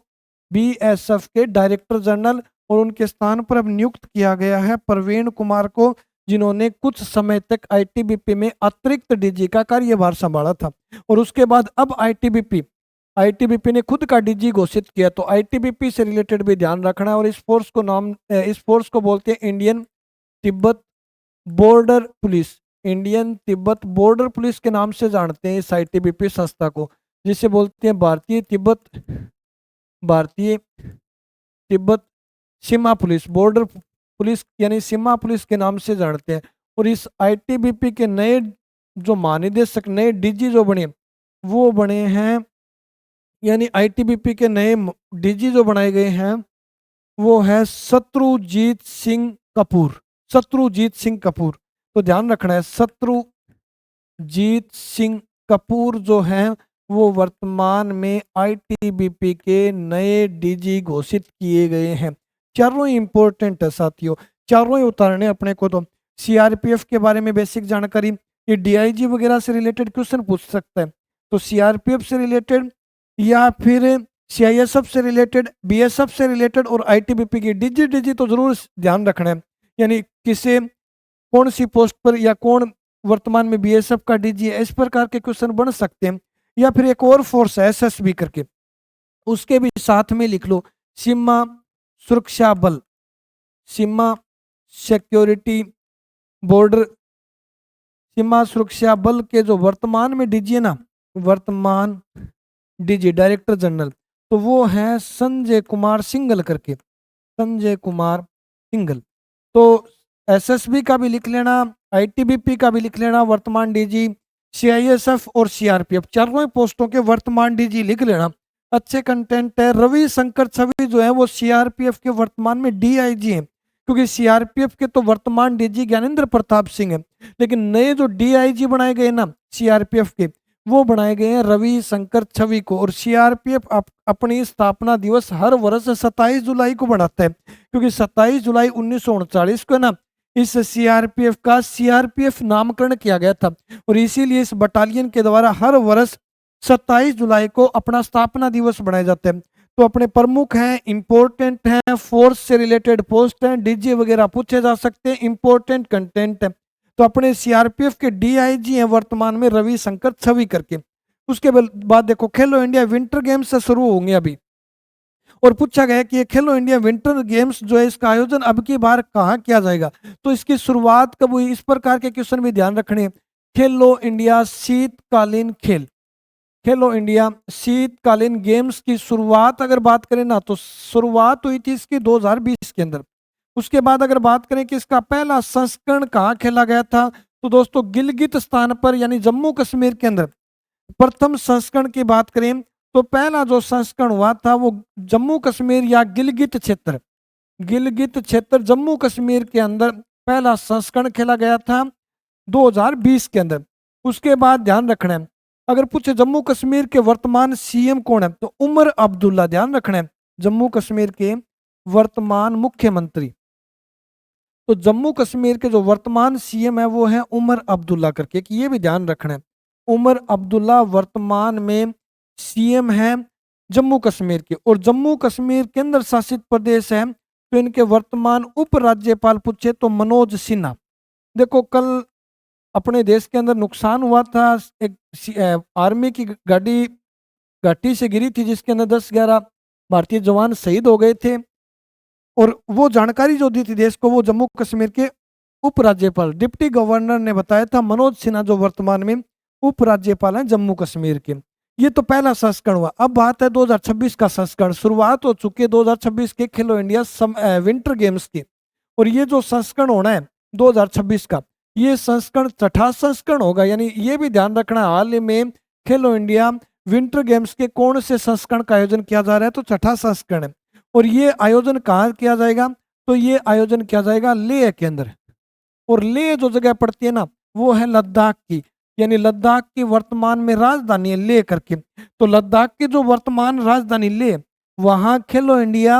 बीएसएफ के डायरेक्टर जनरल, और उनके स्थान पर अब नियुक्त किया गया है प्रवीण कुमार को, जिन्होंने कुछ समय तक आईटीबीपी में अतिरिक्त डीजी का कार्यभार संभाला था। और उसके बाद अब आईटीबीपी ने खुद का डीजी घोषित किया, तो आईटीबीपी से रिलेटेड भी ध्यान रखना है। और इस फोर्स को बोलते हैं Indian Tibet border police, Indian Tibet border police के नाम से जानते हैं इस आईटीबीपी संस्था को, जिसे बोलते हैं भारतीय तिब्बत सीमा पुलिस, बॉर्डर पुलिस यानी सीमा पुलिस के नाम से जानते हैं। और इस आईटीबीपी के नए जो महानिदेशक, नए डीजी जो बने, वो बने हैं, यानी आईटीबीपी के नए डीजी जो बनाए गए हैं वो है शत्रुजीत सिंह कपूर, शत्रुजीत सिंह कपूर। तो ध्यान रखना है शत्रुजीत सिंह कपूर जो हैं वो वर्तमान में आईटीबीपी के नए डीजी घोषित किए गए हैं। चारों ही इंपॉर्टेंट है साथियों, चारों ही उतारने अपने को। तो सीआरपीएफ के बारे में बेसिक जानकारी, ये डीआईजी वगैरह से रिलेटेड क्वेश्चन पूछ सकता है, तो सीआरपीएफ से रिलेटेड या फिर सीआईएसएफ से रिलेटेड, बीएसएफ से रिलेटेड और आईटीबीपी की डीजी तो जरूर ध्यान रखना है, यानी किसे कौन सी पोस्ट पर या कौन वर्तमान में बीएसएफ का डीजी है, इस प्रकार के क्वेश्चन बन सकते हैं। या फिर एक और फोर्स है एसएसबी करके, उसके भी साथ में लिख लो सीमा सुरक्षा बल, सीमा सिक्योरिटी बॉर्डर, सीमा सुरक्षा बल के जो वर्तमान में डीजी है ना, वर्तमान डीजी डायरेक्टर जनरल, तो वो है संजय कुमार सिंघल करके, संजय कुमार सिंघल। तो एसएसबी का भी लिख लेना, आईटीबीपी का भी लिख लेना वर्तमान डीजी, सीआईएसएफ और सीआरपीएफ चारों पोस्टों के वर्तमान डीजी लिख लेना। अच्छे कंटेंट है। रवि शंकर छवि जो है वो सीआरपीएफ के वर्तमान में डीआईजी हैं, क्योंकि सीआरपीएफ के तो वर्तमान डीजी ज्ञानेंद्र प्रताप सिंह है, लेकिन नए जो डीआईजी बनाए गए ना सीआरपीएफ के, वो बनाए गए हैं रवि शंकर छवि को। और सीआरपीएफ अपनी स्थापना दिवस हर वर्ष 27 जुलाई को मनाता है, क्योंकि 27 जुलाई 1939 को ना इस सीआरपीएफ का सीआरपीएफ नामकरण किया गया था, और इसीलिए इस बटालियन के द्वारा हर वर्ष 27 जुलाई को अपना स्थापना दिवस बनाया जाता है। तो अपने प्रमुख हैं, इंपॉर्टेंट हैं, फोर्स से रिलेटेड पोस्ट हैं, डीजी वगैरह पूछे जा सकते हैं, इंपॉर्टेंट कंटेंट है। तो अपने सीआरपीएफ के डीआईजी हैं वर्तमान में रविशंकर छवि करके। उसके बाद देखो खेलो इंडिया विंटर गेम्स से शुरू होंगे अभी, और पूछा गया कि ये खेलो इंडिया विंटर गेम्स जो है इसका आयोजन अब की बार कहाँ किया जाएगा, तो इसकी शुरुआत कब हुई, इस प्रकार के क्वेश्चन भी ध्यान रखने हैं। खेलो इंडिया शीतकालीन खेल, खेलो इंडिया शीतकालीन गेम्स की शुरुआत अगर बात करें ना, तो शुरुआत हुई थी इसकी 2020 के अंदर। उसके बाद अगर बात करें कि इसका पहला संस्करण कहाँ खेला गया था, तो दोस्तों गिलगित स्थान पर यानी जम्मू कश्मीर के अंदर प्रथम संस्करण की बात करें तो पहला जो संस्करण हुआ था वो जम्मू कश्मीर या गिलगित क्षेत्र, गिलगित क्षेत्र जम्मू कश्मीर के अंदर पहला संस्करण खेला गया था 2020 के अंदर। उसके बाद ध्यान रखना है, अगर पूछे जम्मू कश्मीर के वर्तमान सीएम कौन है, तो उमर अब्दुल्ला, ध्यान रखना है जम्मू कश्मीर के वर्तमान मुख्यमंत्री। तो जम्मू कश्मीर के जो वर्तमान सीएम है वो है उमर अब्दुल्ला करके, कि ये भी ध्यान रखना है। उमर अब्दुल्ला वर्तमान में सीएम है जम्मू कश्मीर के, और जम्मू कश्मीर केंद्र शासित प्रदेश है, तो इनके वर्तमान उपराज्यपाल पूछे तो मनोज सिन्हा। देखो कल अपने देश के अंदर नुकसान हुआ था, एक आर्मी की गाड़ी घाटी से गिरी थी जिसके अंदर 10-11 भारतीय जवान शहीद हो गए थे, और वो जानकारी जो दी थी देश को वो जम्मू कश्मीर के उपराज्यपाल डिप्टी गवर्नर ने बताया था, मनोज सिन्हा जो वर्तमान में उपराज्यपाल हैं जम्मू कश्मीर के। ये तो पहला संस्करण हुआ। अब बात है 2026 का संस्करण, शुरुआत हो चुकी है 2026 के खेलो इंडिया विंटर गेम्स की, और ये जो संस्करण होना है 2026 का, ये संस्करण छठा संस्करण होगा। यानी ये भी ध्यान रखना, हाल ही में खेलो इंडिया विंटर गेम्स के कौन से संस्करण का आयोजन किया जा रहा है, तो छठा संस्करण है। और ये आयोजन कहाँ किया जाएगा, तो ये आयोजन किया जाएगा लेह के अंदर, और लेह जो जगह पड़ती है ना वो है लद्दाख की, यानी लद्दाख की वर्तमान में राजधानी है लेह करके। तो लद्दाख की जो वर्तमान राजधानी लेह, वहां खेलो इंडिया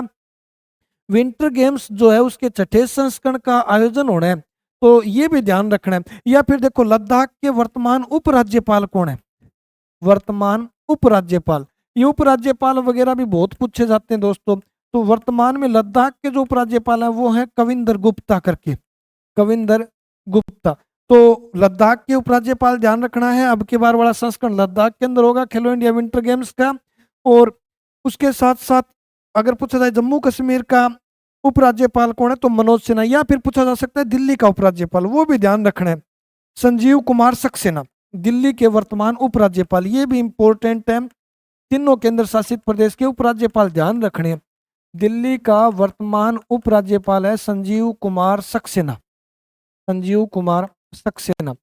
विंटर गेम्स जो है उसके छठे संस्करण का आयोजन होना है, तो ये भी ध्यान रखना है। या फिर देखो लद्दाख के वर्तमान उपराज्यपाल कौन है, वर्तमान उपराज्यपाल, ये उपराज्यपाल वगैरह भी बहुत पूछे जाते हैं दोस्तों। तो वर्तमान में लद्दाख के जो उपराज्यपाल हैं वो हैं कविंदर गुप्ता करके, कविंदर गुप्ता। तो लद्दाख के उपराज्यपाल ध्यान रखना है, अब की बार वाला संस्करण लद्दाख के अंदर होगा खेलो इंडिया विंटर गेम्स का। और उसके साथ साथ अगर पूछा जाए जम्मू कश्मीर का उपराज्यपाल कौन है, तो मनोज सिन्हा। या फिर पूछा जा सकता है दिल्ली का उपराज्यपाल, वो भी ध्यान रखना है, संजीव कुमार सक्सेना, दिल्ली के वर्तमान उपराज्यपाल। ये भी इंपॉर्टेंट है, तीनों केंद्र शासित प्रदेश के उपराज्यपाल ध्यान रखने हैं। दिल्ली का वर्तमान उपराज्यपाल है संजीव कुमार सक्सेना, संजीव कुमार सक्सेना।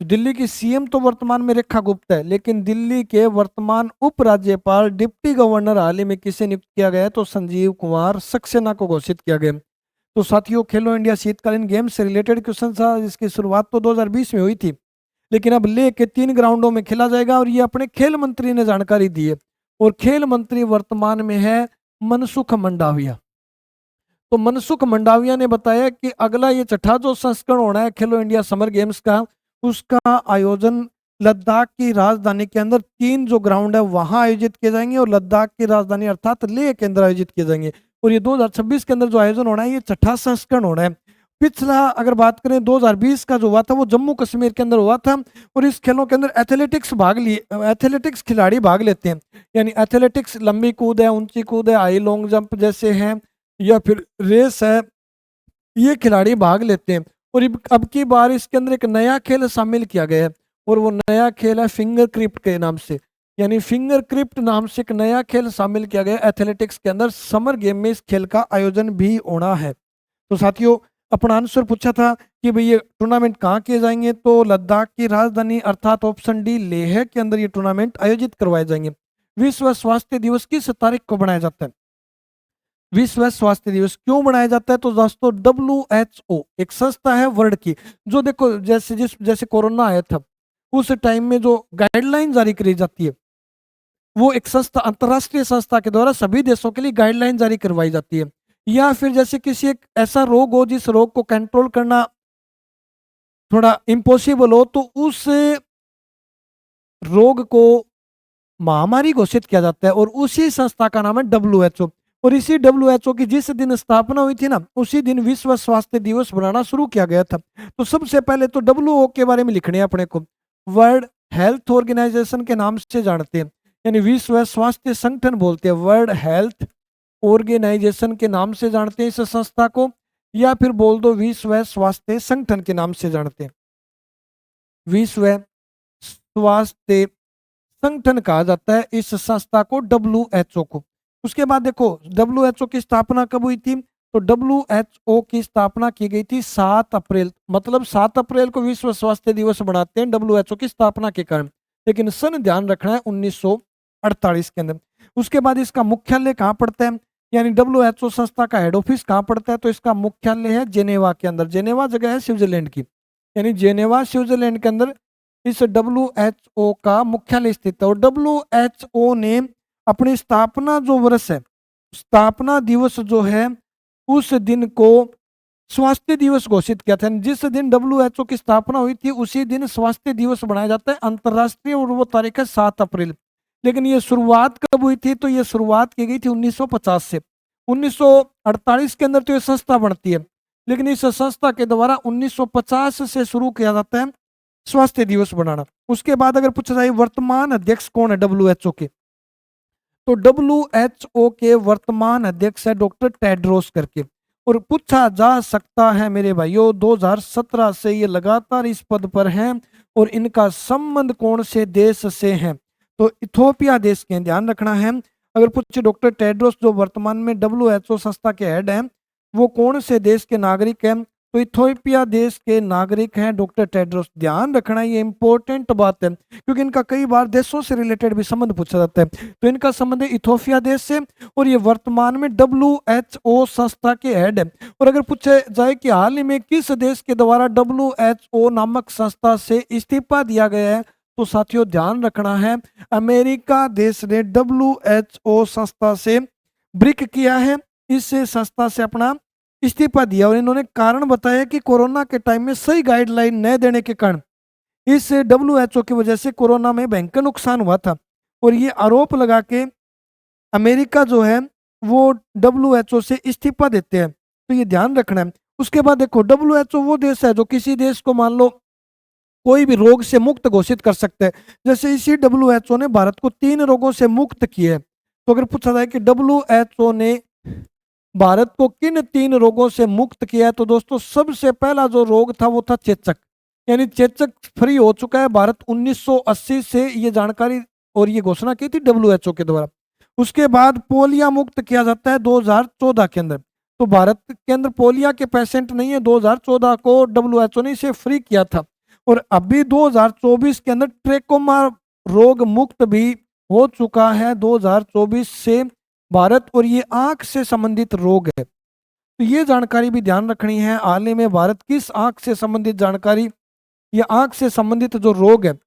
दिल्ली की सीएम तो वर्तमान में रेखा गुप्ता है, लेकिन दिल्ली के वर्तमान उपराज्यपाल डिप्टी गवर्नर हाल ही में किसे नियुक्त किया गया है, तो संजीव कुमार सक्सेना को घोषित किया गया। तो साथियों खेलो इंडिया शीतकालीन गेम्स से रिलेटेड क्वेश्चन था, जिसकी शुरुआत तो 2020 में हुई थी, लेकिन अब लेह के 3 ग्राउंडों में खेला जाएगा, और ये अपने खेल मंत्री ने जानकारी दी है। और खेल मंत्री वर्तमान में है मनसुख मंडाविया। तो मनसुख मंडाविया ने बताया कि अगला ये छठा जो संस्करण होना है खेलो इंडिया समर गेम्स का, उसका आयोजन लद्दाख की राजधानी के अंदर 3 जो ग्राउंड है वहां आयोजित किए जाएंगे, और लद्दाख की राजधानी अर्थात लेह के अंदर आयोजित किए जाएंगे। और ये 2026 के अंदर जो आयोजन होना है ये छठा संस्करण होना है। पिछला अगर बात करें 2020 का जो हुआ था वो जम्मू कश्मीर के अंदर हुआ था, और इस खेलों के अंदर एथलेटिक्स भाग लिए, एथलेटिक्स खिलाड़ी भाग लेते हैं। यानी एथलेटिक्स लंबी कूद है, ऊंची कूद है, हाई लॉन्ग जंप जैसे हैं, या फिर रेस है, ये खिलाड़ी भाग लेते हैं। और अब की बार इसके अंदर एक नया खेल शामिल किया गया है, और वो नया खेल है फिंगर क्रिप्ट के नाम से। यानी फिंगर क्रिप्ट नाम से एक नया खेल शामिल किया गया एथलेटिक्स के अंदर। समर गेम में इस खेल का आयोजन भी होना है। तो साथियों अपना आंसर पूछा था कि भाई ये टूर्नामेंट कहाँ किए जाएंगे, तो लद्दाख की राजधानी अर्थात ऑप्शन डी लेह के अंदर ये टूर्नामेंट आयोजित करवाए जाएंगे। विश्व स्वास्थ्य दिवस किस तारीख को बनाया जाता है, विश्व स्वास्थ्य दिवस क्यों मनाया जाता है, तो दोस्तों WHO एक संस्था है वर्ल्ड की, जो देखो जैसे कोरोना आया था उस टाइम में जो गाइडलाइन जारी करी जाती है, वो एक संस्था अंतरराष्ट्रीय संस्था के द्वारा सभी देशों के लिए गाइडलाइन जारी करवाई जाती है। या फिर जैसे किसी एक ऐसा रोग हो जिस रोग को कंट्रोल करना थोड़ा इम्पॉसिबल हो, तो उस रोग को महामारी घोषित किया जाता है, और उसी संस्था का नाम है WHO। और इसी WHO की जिस दिन स्थापना हुई थी ना, उसी दिन विश्व स्वास्थ्य दिवस बनाना शुरू किया गया था। तो सबसे पहले तो WHO के बारे में लिखने हैं अपने को। वर्ल्ड हेल्थ ऑर्गेनाइजेशन के नाम से जानते हैं, यानी विश्व स्वास्थ्य संगठन बोलते हैं, वर्ल्ड हेल्थ ऑर्गेनाइजेशन के नाम से जानते हैं इस संस्था को, या फिर बोल दो विश्व स्वास्थ्य संगठन के नाम से जानते हैं। विश्व स्वास्थ्य संगठन कहा जाता है इस संस्था को, WHO को। उसके बाद देखो WHO की स्थापना कब हुई थी, तो WHO की स्थापना की गई थी 7 अप्रैल, मतलब 7 अप्रैल को विश्व स्वास्थ्य दिवस बनाते हैं WHO की स्थापना के कारण, लेकिन सन ध्यान रखना है 1948 के अंदर। उसके बाद इसका मुख्यालय कहाँ पड़ता है, यानी WHO संस्था का हेड ऑफिस कहाँ पड़ता है, तो इसका मुख्यालय है जेनेवा के अंदर। जेनेवा जगह है स्विट्जरलैंड की, यानी जेनेवा स्विट्जरलैंड के अंदर इस WHO का मुख्यालय स्थित है। और WHO ने अपनी स्थापना जो वर्ष है, स्थापना दिवस जो है, उस दिन को स्वास्थ्य दिवस घोषित किया था। जिस दिन WHO की स्थापना हुई थी उसी दिन स्वास्थ्य दिवस मनाया जाता है अंतरराष्ट्रीय, और वो तारीख है 7 अप्रैल। लेकिन ये शुरुआत कब हुई थी, तो ये शुरुआत की गई थी 1950 से। 1948 के अंदर तो ये संस्था बनती है, लेकिन इस संस्था के द्वारा 1950 से शुरू किया जाता है स्वास्थ्य दिवस बनाना। उसके बाद अगर पूछा जाए वर्तमान अध्यक्ष कौन है WHO के, तो WHO के वर्तमान अध्यक्ष है डॉक्टर टेड्रोस करके। और पूछा जा सकता है मेरे भाइयों, 2017 से ये लगातार इस पद पर हैं, और इनका संबंध कौन से देश से है, तो इथोपिया देश के, ध्यान रखना है। अगर पूछे डॉक्टर टेड्रोस जो वर्तमान में WHO संस्था के हेड हैं, वो कौन से देश के नागरिक हैं, तो इथोपिया देश के नागरिक हैं डॉक्टर टेड्रोस। ध्यान रखना, ये इंपॉर्टेंट बात है, क्योंकि इनका कई बार देशों से रिलेटेड भी संबंध पूछा जाता है। तो इनका संबंध है इथोपिया देश से, और ये वर्तमान में WHO संस्था के हेड है। और अगर पूछे जाए कि हाल ही में किस देश के द्वारा WHO नामक संस्था से इस्तीफा दिया गया है, तो साथियों ध्यान रखना है, अमेरिका देश ने WHO संस्था से ब्रेक किया है, इस संस्था से अपना इस्तीफा दिया। और इन्होंने कारण बताया कि कोरोना के टाइम में सही गाइडलाइन न देने के कारण इस WHO की वजह से कोरोना में भयंकर नुकसान हुआ था। और ये आरोप लगा के अमेरिका जो है वो WHO से इस्तीफा देते हैं, तो ये ध्यान रखना है। उसके बाद देखो WHO वो देश है जो किसी देश को मान लो कोई भी रोग से मुक्त घोषित कर सकते हैं। जैसे इसी WHO ने भारत को 3 रोगों से मुक्त किए। तो अगर पूछा जाए कि WHO ने भारत को किन 3 रोगों से मुक्त किया है, तो दोस्तों सबसे पहला जो रोग था वो था चेचक, यानी चेचक फ्री हो चुका है भारत 1980 से, ये जानकारी और ये घोषणा की थी WHO के द्वारा। उसके बाद पोलिया मुक्त किया जाता है 2014 के अंदर। तो भारत के अंदर पोलिया के पेशेंट नहीं है, 2014 को WHO ने इसे फ्री किया था। और अभी 2024 के अंदर ट्रेकोमा रोग मुक्त भी हो चुका है 2024 से भारत, और ये आंख से संबंधित रोग है। तो ये जानकारी भी ध्यान रखनी है, हाल ही में भारत किस आंख से संबंधित जानकारी या आंख से संबंधित जो रोग है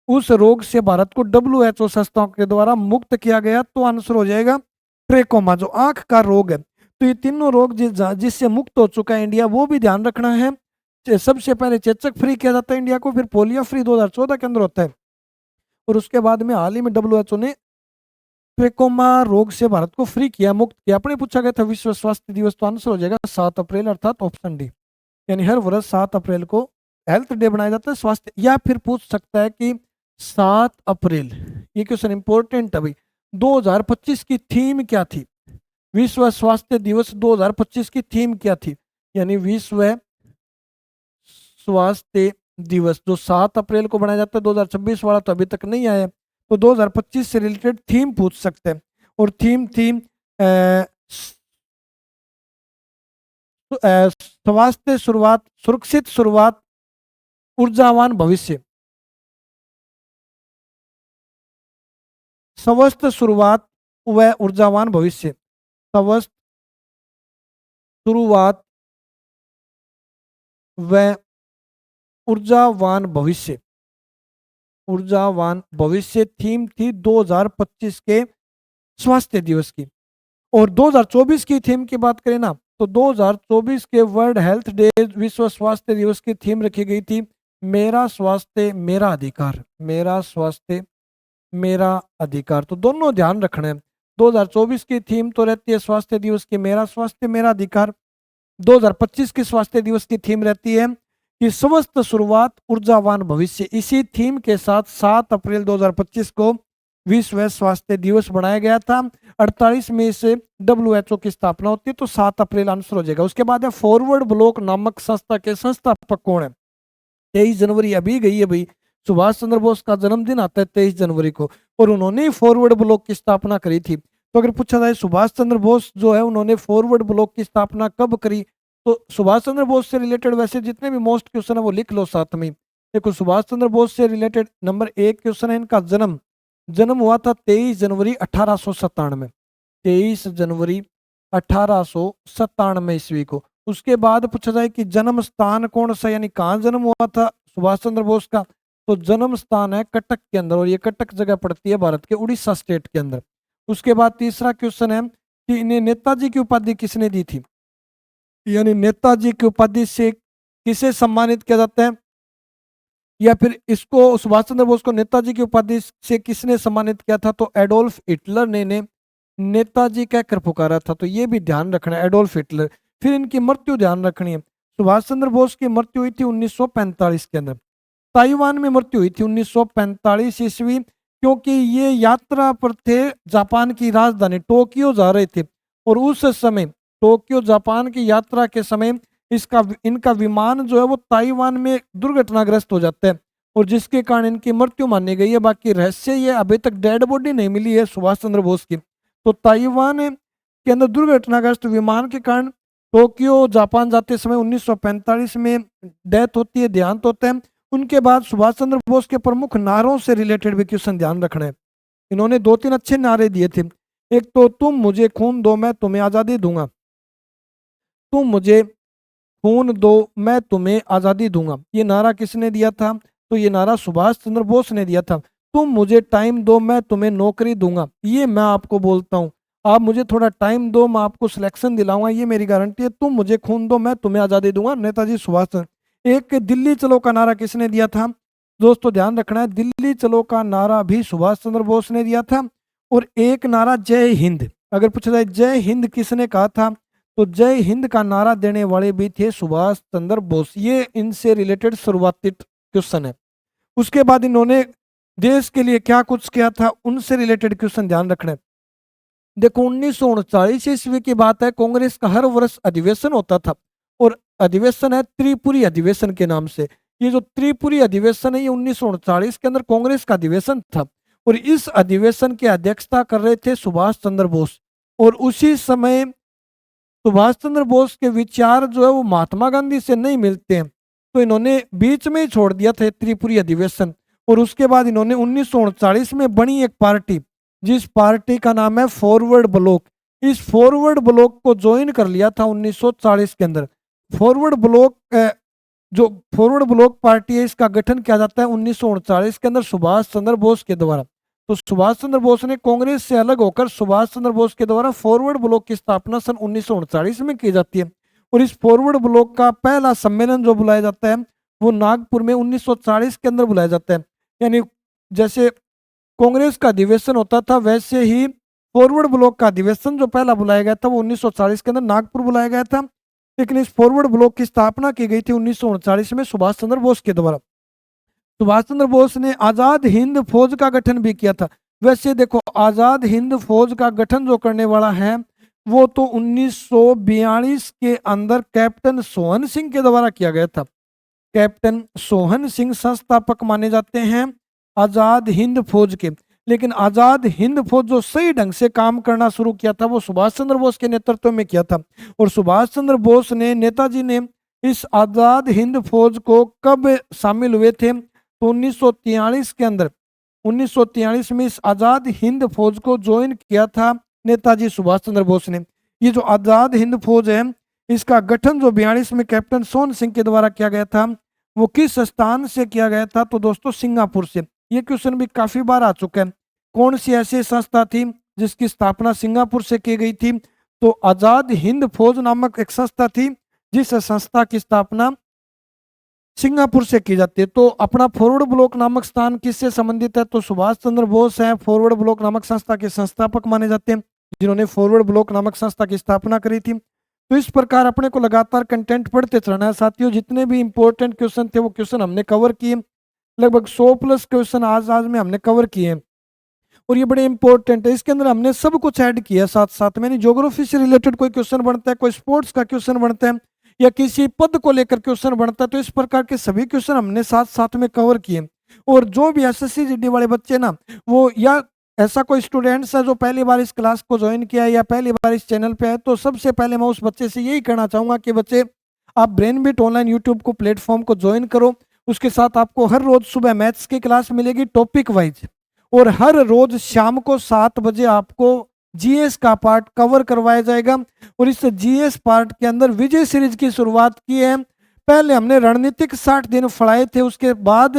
उस रोग से भारत को WHO संस्थाओं के द्वारा मुक्त किया गया। तो आंसर हो जाएगा ट्रेकोमा, जो आंख का रोग है। तो ये तीनों रोग जिससे मुक्त हो चुका है इंडिया, वो भी ध्यान रखना है। सबसे पहले चेचक फ्री किया जाता है इंडिया को, फिर पोलियो फ्री 2014 के अंदर होता है, और उसके बाद में हाल ही में WHO ने ट्रेकोमा रोग से भारत को फ्री किया, मुक्त किया। अपने पूछा गया था विश्व स्वास्थ्य दिवस, तो आंसर हो जाएगा 7 अप्रैल, अर्थात ऑप्शन डी। यानी हर वर्ष 7 अप्रैल को हेल्थ डे बनाया जाता है स्वास्थ्य। या फिर पूछ सकता है कि 7 अप्रैल, ये क्वेश्चन इंपॉर्टेंट है भाई, 2025 की थीम क्या थी, विश्व स्वास्थ्य दिवस 2025 की थीम क्या थी, यानी विश्व स्वास्थ्य दिवस जो 7 अप्रैल को बनाया जाता है, 2026 वाला तो अभी तक नहीं आया, तो 2025 से रिलेटेड थीम पूछ सकते हैं। और थीम थी स्वास्थ्य शुरुआत, सुरक्षित शुरुआत, ऊर्जावान भविष्य। स्वस्थ शुरुआत व ऊर्जावान भविष्य, स्वस्थ शुरुआत व ऊर्जावान भविष्य, ऊर्जावान भविष्य थीम थी 2025 के स्वास्थ्य दिवस की। और 2024 की थीम की बात करें ना, तो 2024 के वर्ल्ड हेल्थ डे, विश्व स्वास्थ्य दिवस की थीम रखी गई थी मेरा स्वास्थ्य मेरा अधिकार, मेरा स्वास्थ्य मेरा अधिकार। तो दोनों ध्यान रखना है। 2024 की थीम तो रहती है स्वास्थ्य दिवस की मेरा स्वास्थ्य मेरा अधिकार। 2025 की स्वास्थ्य दिवस की थीम रहती है कि स्वस्थ शुरुआत ऊर्जावान भविष्य। इसी थीम के साथ 7 अप्रैल 2025 को विश्व स्वास्थ्य दिवस बनाया गया था। 48 मई से WHO की स्थापना होती है, तो 7 अप्रैल आंसर हो जाएगा। उसके बाद है फॉरवर्ड ब्लॉक नामक संस्था के संस्थापक कौन है? 23 जनवरी अभी गई है भाई, सुभाष चंद्र बोस का जन्मदिन आता है 23 जनवरी को, और उन्होंने ही फॉरवर्ड ब्लॉक की स्थापना करी थी। तो अगर पूछा जाए सुभाष चंद्र बोस जो है उन्होंने फॉरवर्ड ब्लॉक की स्थापना कब करी, तो सुभाष चंद्र बोस से रिलेटेड वैसे जितने भी मोस्ट क्वेश्चन है वो लिख लो साथ में। देखो सुभाष चंद्र बोस से रिलेटेड नंबर 1 क्वेश्चन है इनका जन्म। जन्म हुआ था 23 जनवरी 1897, 23 जनवरी 1897 ईस्वी को। उसके बाद पूछा जाए कि जन्म स्थान कौन सा, यानी कहाँ जन्म हुआ था सुभाष चंद्र बोस का, तो जन्म स्थान है कटक के अंदर, और ये कटक जगह पड़ती है भारत के उड़ीसा स्टेट के अंदर। उसके बाद तीसरा क्वेश्चन है कि इन्हें नेताजी की उपाधि किसने दी थी, यानी नेताजी की उपाधि से किसे सम्मानित किया जाता है, या फिर इसको सुभाष चंद्र बोस को नेताजी की उपाधि से किसने सम्मानित किया था, तो एडोल्फ हिटलर ने नेताजी कहकर पुकारा था। तो ये भी ध्यान रखना है, एडोल्फ हिटलर। फिर इनकी मृत्यु ध्यान रखनी है। सुभाष चंद्र बोस की मृत्यु हुई थी 1945 के अंदर। ताइवान में मृत्यु हुई थी 1945 ईस्वी, क्योंकि ये यात्रा पर थे, जापान की राजधानी टोक्यो जा रहे थे, और उस समय टोक्यो जापान की यात्रा के समय इनका विमान जो है वो ताइवान में दुर्घटनाग्रस्त हो जाता है, और जिसके कारण इनकी मृत्यु मानी गई है। बाकी रहस्य ये अभी तक डेड बॉडी नहीं मिली है सुभाष चंद्र बोस की। तो ताइवान के अंदर दुर्घटनाग्रस्त विमान के कारण टोक्यो जापान जाते समय 1945 में डेथ होती है, देहांत होता है। उनके बाद सुभाष चंद्र बोस के प्रमुख नारों से रिलेटेड भी क्वेश्चन ध्यान रखना है। इन्होंने 2-3 अच्छे नारे दिए थे। एक तो तुम मुझे खून दो मैं तुम्हें आजादी दूंगा, तुम मुझे खून दो मैं तुम्हें आजादी दूंगा, ये नारा किसने दिया था, तो ये नारा सुभाष चंद्र बोस ने दिया था। तुम मुझे टाइम दो मैं तुम्हें नौकरी दूंगा, ये मैं आपको बोलता हूँ, आप मुझे थोड़ा टाइम दो मैं आपको सिलेक्शन दिलाऊंगा, ये मेरी गारंटी है। तुम मुझे खून दो मैं तुम्हें आजादी दूंगा, नेताजी सुभाष चंद्र। एक दिल्ली चलो का नारा किसने दिया था, दोस्तों ध्यान रखना है, दिल्ली चलो का नारा भी सुभाष चंद्र बोस ने दिया था। और एक नारा जय हिंद, अगर पूछा जाए जय हिंद किसने कहा था, तो जय हिंद का नारा देने वाले भी थे सुभाष चंद्र बोस। ये इनसे रिलेटेड शुरुआती क्वेश्चन है। उसके बाद इन्होंने देश के लिए क्या कुछ किया था, उनसे रिलेटेड क्वेश्चन ध्यान रखना है। देखो 1939 ईस्वी की बात है, कांग्रेस का हर वर्ष अधिवेशन होता था, और अधिवेशन है त्रिपुरी अधिवेशन के नाम से। ये जो त्रिपुरी अधिवेशन है ये 1939 के अंदर कांग्रेस का अधिवेशन था, और इस अधिवेशन की अध्यक्षता कर रहे थे सुभाष चंद्र बोस। और उसी समय सुभाष चंद्र बोस के विचार जो है वो महात्मा गांधी से नहीं मिलते हैं, तो इन्होंने बीच में ही छोड़ दिया था त्रिपुरी अधिवेशन। और उसके बाद इन्होंने 1939 में बनी एक पार्टी, जिस पार्टी का नाम है फॉरवर्ड ब्लॉक, इस फॉरवर्ड ब्लॉक को ज्वाइन कर लिया था 1940 के अंदर। फॉरवर्ड ब्लॉक जो फॉरवर्ड ब्लॉक पार्टी है इसका गठन किया जाता है 1939 के अंदर सुभाष चंद्र बोस के द्वारा। तो सुभाष चंद्र बोस ने कांग्रेस से अलग होकर सुभाष चंद्र बोस के द्वारा फॉरवर्ड ब्लॉक की स्थापना सन 1939 में की जाती है। और इस फॉरवर्ड ब्लॉक का पहला सम्मेलन जो बुलाया जाता है वो नागपुर में 1940 के अंदर बुलाया जाता है। यानी जैसे कांग्रेस का अधिवेशन होता था वैसे ही फॉरवर्ड ब्लॉक का अधिवेशन जो पहला बुलाया गया था वो 1940 के अंदर नागपुर बुलाया गया था। लेकिन इस फॉरवर्ड ब्लॉक की स्थापना की गई थी 1939 में सुभाष चंद्र बोस के द्वारा। सुभाष चंद्र बोस ने आजाद हिंद फौज का गठन भी किया था। वैसे देखो आजाद हिंद फौज का गठन जो करने वाला है वो तो 1942 के अंदर कैप्टन सोहन सिंह के द्वारा किया गया था। कैप्टन सोहन सिंह संस्थापक माने जाते हैं आजाद हिंद फौज के। लेकिन आजाद हिंद फौज जो सही ढंग से काम करना शुरू किया था वो सुभाष चंद्र बोस के नेतृत्व में किया था। और सुभाष चंद्र बोस ने नेताजी ने इस आजाद हिंद फौज को कब शामिल हुए थे, तो 1943 के अंदर 1943 में इस आजाद हिंद फौज को ज्वाइन किया था नेताजी सुभाष चंद्र बोस ने। ये जो आजाद हिंद फौज है इसका गठन जो 42 में कैप्टन सोहन सिंह के द्वारा किया गया था वो किस स्थान से किया गया था, तो दोस्तों सिंगापुर से। ये क्वेश्चन भी काफी बार आ चुका है। कौन सी ऐसी संस्था थी जिसकी स्थापना सिंगापुर से की गई थी, तो आजाद हिंद फौज नामक एक संस्था थी जिस संस्था की स्थापना सिंगापुर से की जाती है। तो अपना फॉरवर्ड ब्लॉक नामक स्थान किससे संबंधित है? तो सुभाष चंद्र बोस है, फॉरवर्ड ब्लॉक नामक संस्था के संस्थापक माने जाते हैं, जिन्होंने फॉरवर्ड ब्लॉक नामक संस्था की स्थापना करी थी। तो इस प्रकार अपने को लगातार कंटेंट पढ़ते चलना है साथियों। जितने भी इंपॉर्टेंट क्वेश्चन थे वो क्वेश्चन हमने कवर किए, लगभग 100 प्लस क्वेश्चन आज में हमने कवर किए हैं और ये बड़े इंपॉर्टेंट है। इसके अंदर हमने सब कुछ ऐड किया साथ साथ में। ज्योग्राफी से रिलेटेड कोई क्वेश्चन बनता है, कोई स्पोर्ट्स का क्वेश्चन बनता है या किसी पद को लेकर क्वेश्चन बनता है, तो इस प्रकार के सभी क्वेश्चन हमने साथ साथ में कवर किए। और जो भी एसएससी जीडी वाले बच्चे ना, वो या ऐसा कोई स्टूडेंट्स है जो पहली बार इस क्लास को ज्वाइन किया है या पहली बार इस चैनल पे है, तो सबसे पहले मैं उस बच्चे से यही कहना चाहूंगा कि बच्चे आप ब्रेनबिट ऑनलाइन यूट्यूब को प्लेटफॉर्म को ज्वाइन करो। उसके साथ आपको हर रोज सुबह मैथ्स की क्लास मिलेगी टॉपिक वाइज, और हर रोज शाम को 7 बजे आपको जीएस का पार्ट कवर करवाया जाएगा। और इस जीएस पार्ट के अंदर विजय सीरीज की शुरुआत की है। पहले हमने रणनीतिक 60 दिन पढ़ाए थे, उसके बाद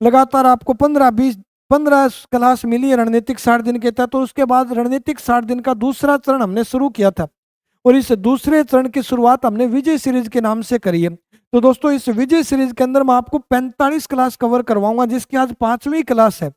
लगातार आपको 15 क्लास मिली है रणनीतिक 60 दिन के तहत। तो उसके बाद रणनीतिक 60 दिन का दूसरा चरण हमने शुरू किया था और इस दूसरे चरण की शुरुआत हमने विजय सीरीज के नाम से करी है। तो दोस्तों इस विजय सीरीज के अंदर मैं आपको 45 क्लास कवर करवाऊंगा, जिसकी आज 5वीं क्लास है।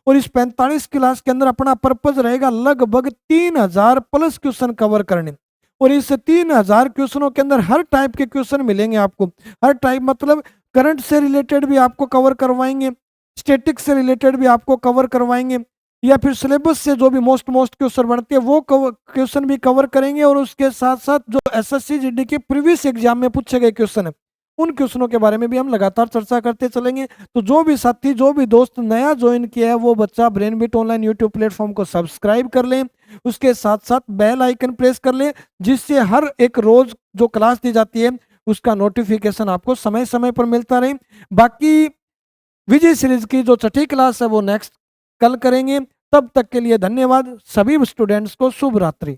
और इस 45 क्लास के अंदर अपना पर्पज रहेगा लगभग 3000 प्लस क्वेश्चन कवर करने। और इस 3000 क्वेश्चनों के अंदर हर टाइप के क्वेश्चन मिलेंगे आपको। हर टाइप मतलब करंट से रिलेटेड भी आपको कवर करवाएंगे, स्टैटिक्स से रिलेटेड भी आपको कवर करवाएंगे, या फिर सिलेबस से जो भी मोस्ट क्वेश्चन बनते हैं वो क्वेश्चन भी कवर करेंगे। और उसके साथ साथ जो एसएससी जीडी के प्रीवियस एग्जाम में पूछे गए क्वेश्चन है, उन क्वेश्चनों के बारे में भी हम लगातार चर्चा करते चलेंगे। तो जो भी साथी, जो भी दोस्त नया ज्वाइन किया है, वो बच्चा ब्रेनबिट ऑनलाइन यूट्यूब प्लेटफॉर्म को सब्सक्राइब कर लें, उसके साथ साथ बेल आइकन प्रेस कर लें, जिससे हर एक रोज जो क्लास दी जाती है उसका नोटिफिकेशन आपको समय समय पर मिलता रहे। बाकी विजय सीरीज की जो छठी क्लास है वो नेक्स्ट कल करेंगे। तब तक के लिए धन्यवाद। सभी स्टूडेंट्स को शुभ रात्रि।